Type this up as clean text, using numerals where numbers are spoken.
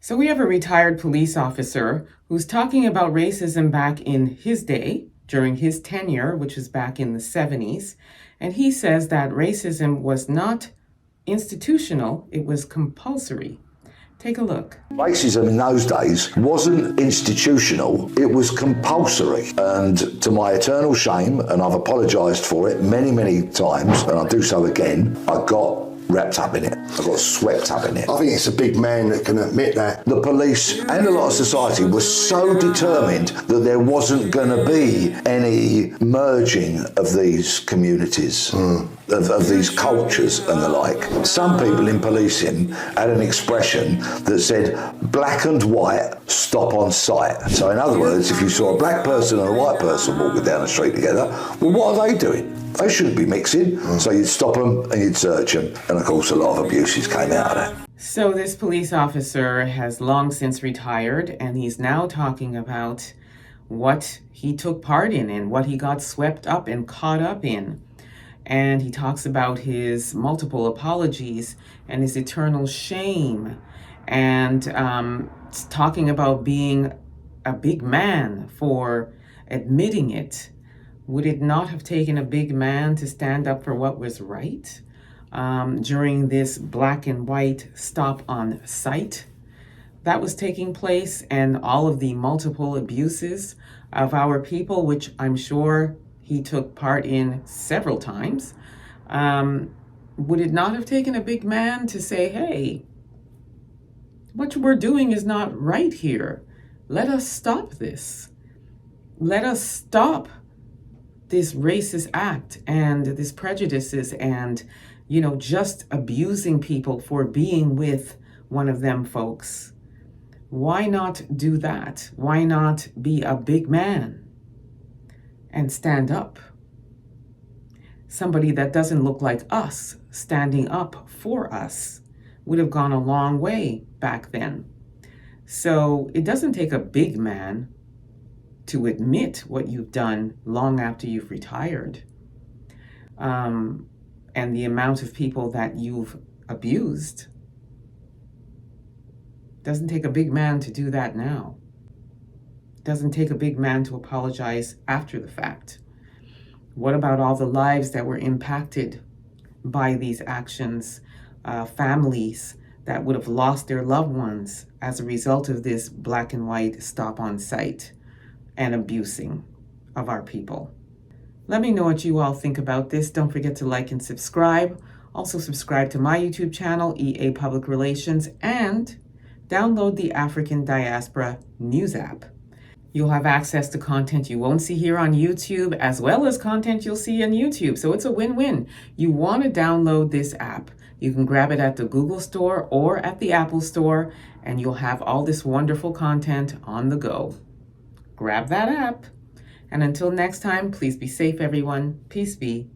So we have a retired police officer who's talking about racism back in his day, during his tenure, which was back in the 70s. And he says that racism was not institutional, it was compulsory. Take a look. Racism in those days wasn't institutional, it was compulsory. And to my eternal shame, and I've apologised for it many, many times, and I'll do so again, I got wrapped up in it. I got swept up in it. I think it's a big man that can admit that. The police and a lot of society was so determined that there wasn't going to be any merging of these communities, of these cultures and the like. Some people in policing had an expression that said, black and white stop on sight. So in other words, if you saw a black person and a white person walking down the street together, well, what are they doing? They shouldn't be mixing. So you'd stop them and you'd search them. And of course, a lot of abuses came out of that. So this police officer has long since retired, and he's now talking about what he took part in and what he got swept up and caught up in. And he talks about his multiple apologies and his eternal shame, and talking about being a big man for admitting it. Would it not have taken a big man to stand up for what was right during this black and white stop on sight that was taking place, and all of the multiple abuses of our people, which I'm sure he took part in several times? Would it not have taken a big man to say, hey, what we're doing is not right here. Let us stop this. Let us stop this racist act and this prejudices and, just abusing people for being with one of them folks. Why not do that? Why not be a big man and stand up? Somebody that doesn't look like us standing up for us would have gone a long way back then. So it doesn't take a big man to admit what you've done long after you've retired, and the amount of people that you've abused. Doesn't take a big man to do that now. Doesn't take a big man to apologize after the fact. What about all the lives that were impacted by these actions? Families that would have lost their loved ones as a result of this black and white stop on sight and abusing of our people. Let me know what you all think about this. Don't forget to like and subscribe. Also subscribe to my YouTube channel, EA Public Relations, and download the African Diaspora News app. You'll have access to content you won't see here on YouTube, as well as content you'll see on YouTube. So it's a win-win. You want to download this app. You can grab it at the Google Store or at the Apple Store, and you'll have all this wonderful content on the go. Grab that app. And until next time, please be safe, everyone. Peace be.